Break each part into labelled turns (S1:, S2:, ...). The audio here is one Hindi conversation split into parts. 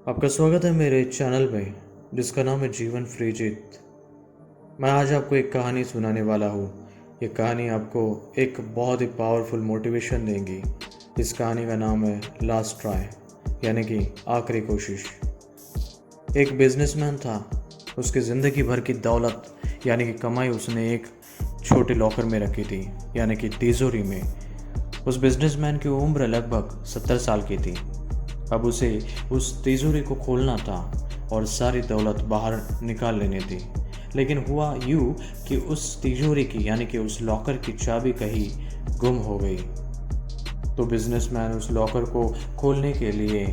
S1: आपका स्वागत है मेरे चैनल में जिसका नाम है जीवन फ्रीजीत। मैं आज आपको एक कहानी सुनाने वाला हूँ। ये कहानी आपको एक बहुत ही पावरफुल मोटिवेशन देंगी। इस कहानी का नाम है लास्ट ट्राई, यानी कि आखिरी कोशिश। एक बिजनेसमैन था। उसकी ज़िंदगी भर की दौलत यानी कि कमाई उसने एक छोटे लॉकर में रखी थी, यानी कि तिजोरी में। उस बिजनेसमैन की उम्र लगभग 70 साल की थी। अब उसे उस तिजोरी को खोलना था और सारी दौलत बाहर निकाल लेनी थी। लेकिन हुआ यूँ कि उस तिजोरी की यानी कि उस लॉकर की चाबी कहीं गुम हो गई। तो बिजनेसमैन उस लॉकर को खोलने के लिए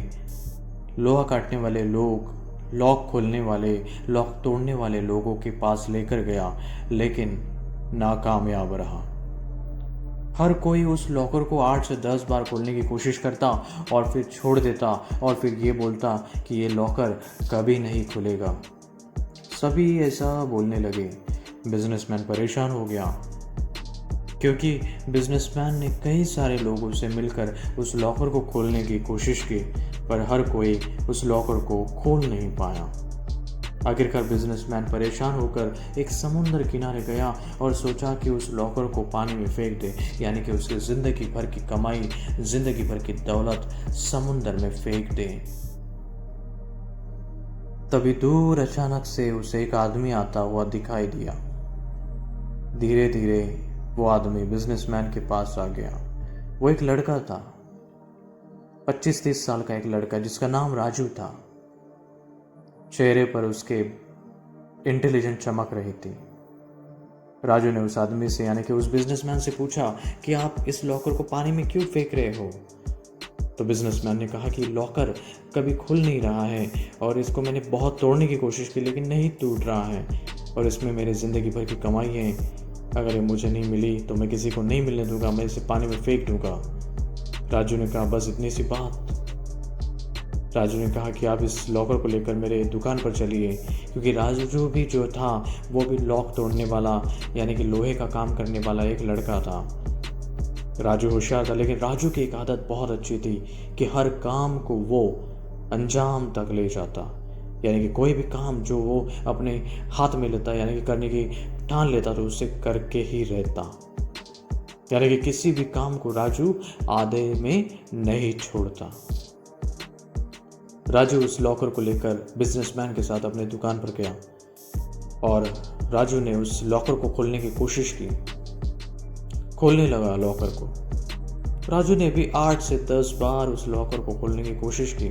S1: लोहा काटने वाले लोग, लॉक खोलने वाले, लॉक तोड़ने वाले लोगों के पास लेकर गया, लेकिन नाकामयाब रहा। हर कोई उस लॉकर को 8 से 10 बार खोलने की कोशिश करता और फिर छोड़ देता और फिर ये बोलता कि ये लॉकर कभी नहीं खुलेगा। सभी ऐसा बोलने लगे। बिजनेसमैन परेशान हो गया, क्योंकि बिजनेसमैन ने कई सारे लोगों से मिलकर उस लॉकर को खोलने की कोशिश की, पर हर कोई उस लॉकर को खोल नहीं पाया। आखिरकार बिजनेसमैन परेशान होकर एक समुंदर किनारे गया और सोचा कि उस लॉकर को पानी में फेंक दे, यानी कि उसकी ज़िंदगी भर की कमाई, ज़िंदगी भर की दौलत समुंदर में फेंक दे। तभी दूर अचानक से उसे एक आदमी आता हुआ दिखाई दिया। धीरे धीरे वो आदमी बिजनेसमैन के पास आ गया। वो एक लड़का था, 25-30 साल का एक लड़का जिसका नाम राजू था। चेहरे पर उसके इंटेलिजेंट चमक रही थी। राजू ने उस आदमी से यानी कि उस बिजनेसमैन से पूछा कि आप इस लॉकर को पानी में क्यों फेंक रहे हो। तो बिजनेसमैन ने कहा कि लॉकर कभी खुल नहीं रहा है और इसको मैंने बहुत तोड़ने की कोशिश की लेकिन नहीं टूट रहा है, और इसमें मेरी ज़िंदगी भर की कमाई है। अगर ये मुझे नहीं मिली तो मैं किसी को नहीं मिलने दूंगा, मैं इसे पानी में फेंक दूंगा। राजू ने कहा बस इतनी सी बात। राजू ने कहा कि आप इस लॉकर को लेकर मेरे दुकान पर चलिए, क्योंकि राजू भी जो था वो भी लॉक तोड़ने वाला यानी कि लोहे का काम करने वाला एक लड़का था। राजू होशियार था, लेकिन राजू की एक आदत बहुत अच्छी थी कि हर काम को वो अंजाम तक ले जाता। यानी कि कोई भी काम जो वो अपने हाथ में लेता यानी कि करने की ठान लेता तो उसे करके ही रहता। यानी कि किसी भी काम को राजू आधे में नहीं छोड़ता। राजू उस लॉकर को लेकर बिजनेसमैन के साथ अपने दुकान पर गया और राजू ने उस लॉकर को खोलने की कोशिश की। खोलने लगा लॉकर को। राजू ने भी 8 से 10 बार उस लॉकर को खोलने की कोशिश की,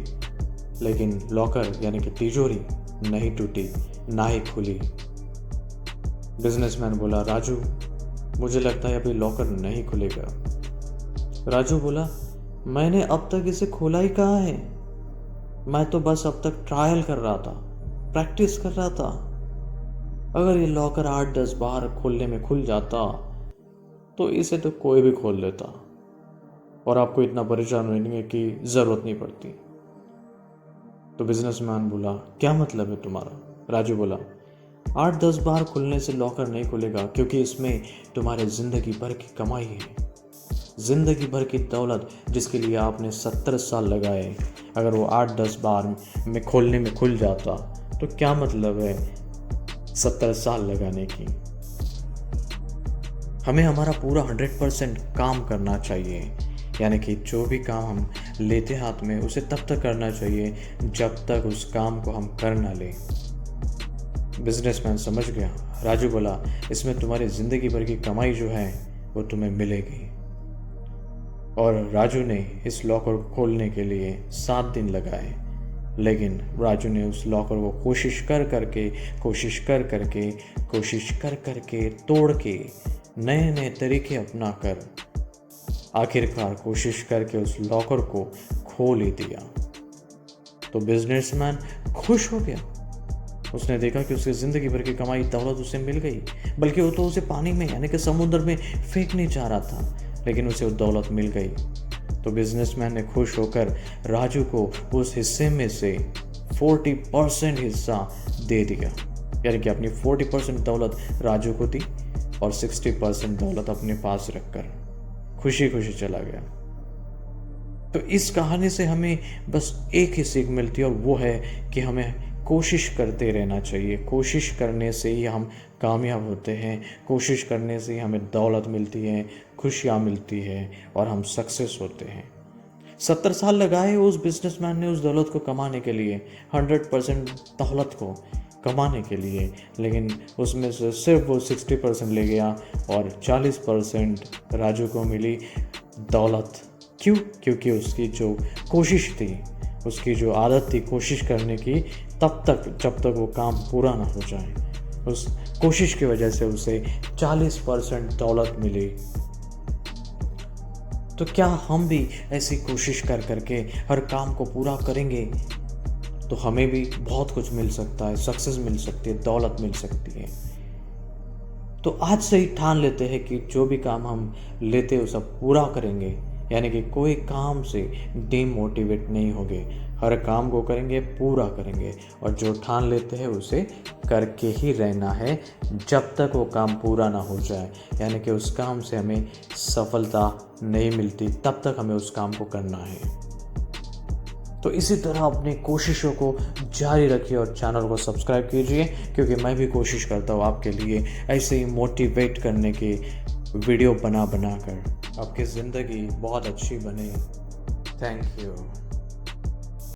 S1: लेकिन लॉकर यानी कि तिजोरी नहीं टूटी, ना ही खुली। बिजनेसमैन बोला, राजू मुझे लगता है अभी लॉकर नहीं खुलेगा। राजू बोला, मैंने अब तक इसे खोला ही कहाँ है, मैं तो बस अब तक ट्रायल कर रहा था, प्रैक्टिस कर रहा था। अगर ये लॉकर 8-10 बार खोलने में खुल जाता तो इसे तो कोई भी खोल लेता और आपको इतना परेशान होने की ज़रूरत नहीं पड़ती। तो बिजनेसमैन बोला, क्या मतलब है तुम्हारा? राजू बोला, 8-10 बार खुलने से लॉकर नहीं खुलेगा, क्योंकि इसमें तुम्हारे ज़िंदगी भर की कमाई है, ज़िंदगी भर की दौलत जिसके लिए आपने 70 साल लगाए। अगर वो 8-10 बार में खोलने में खुल जाता तो क्या मतलब है 70 साल लगाने की। हमें हमारा पूरा 100% काम करना चाहिए, यानी कि जो भी काम हम लेते हाथ में उसे तब तक करना चाहिए जब तक उस काम को हम कर ना लें। बिजनेसमैन समझ गया। राजू बोला, इसमें तुम्हारी ज़िंदगी भर की कमाई जो है वो तुम्हें मिलेगी। और राजू ने इस लॉकर को खोलने के लिए 7 दिन लगाए, लेकिन राजू ने उस लॉकर को कोशिश कर करके तोड़ के नए नए तरीके अपना कर आखिरकार कोशिश करके उस लॉकर को खोल ही दिया। तो बिजनेसमैन खुश हो गया। उसने देखा कि उसकी ज़िंदगी भर की कमाई दौलत उसे मिल गई, बल्कि वो तो उसे पानी में यानी कि समुद्र में फेंकने चाह रहा था, लेकिन उसे वो दौलत मिल गई। तो बिजनेसमैन ने खुश होकर राजू को उस हिस्से में से 40% हिस्सा दे दिया, यानी कि अपनी 40% दौलत राजू को दी और 60% दौलत अपने पास रखकर खुशी खुशी चला गया। तो इस कहानी से हमें बस एक ही सीख मिलती है, और वो है कि हमें कोशिश करते रहना चाहिए। कोशिश करने से ही हम कामयाब होते हैं, कोशिश करने से ही हमें दौलत मिलती है, खुशियाँ मिलती है और हम सक्सेस होते हैं। 70 साल लगाए उस बिजनेसमैन ने उस दौलत को कमाने के लिए, 100% दौलत को कमाने के लिए, लेकिन उसमें से सिर्फ वो 60% ले गया और 40% राजू को मिली दौलत। क्यों? क्योंकि उसकी जो कोशिश थी, उसकी जो आदत थी कोशिश करने की, तब तक जब तक वो काम पूरा ना हो जाए, उस कोशिश की वजह से उसे 40% दौलत मिली। तो क्या हम भी ऐसी कोशिश कर करके हर काम को पूरा करेंगे तो हमें भी बहुत कुछ मिल सकता है, सक्सेस मिल सकती है, दौलत मिल सकती है। तो आज से ही ठान लेते हैं कि जो भी काम हम लेते हैं वो सब पूरा करेंगे, यानी कि कोई काम से डिमोटिवेट नहीं होंगे, हर काम को करेंगे, पूरा करेंगे, और जो ठान लेते हैं उसे करके ही रहना है जब तक वो काम पूरा ना हो जाए। यानी कि उस काम से हमें सफलता नहीं मिलती, तब तक हमें उस काम को करना है। तो इसी तरह अपनी कोशिशों को जारी रखिए और चैनल को सब्सक्राइब कीजिए, क्योंकि मैं भी कोशिश करता हूँ आपके लिए ऐसे ही मोटिवेट करने की वीडियो बना कर आपकी ज़िंदगी बहुत अच्छी बने। Thank you.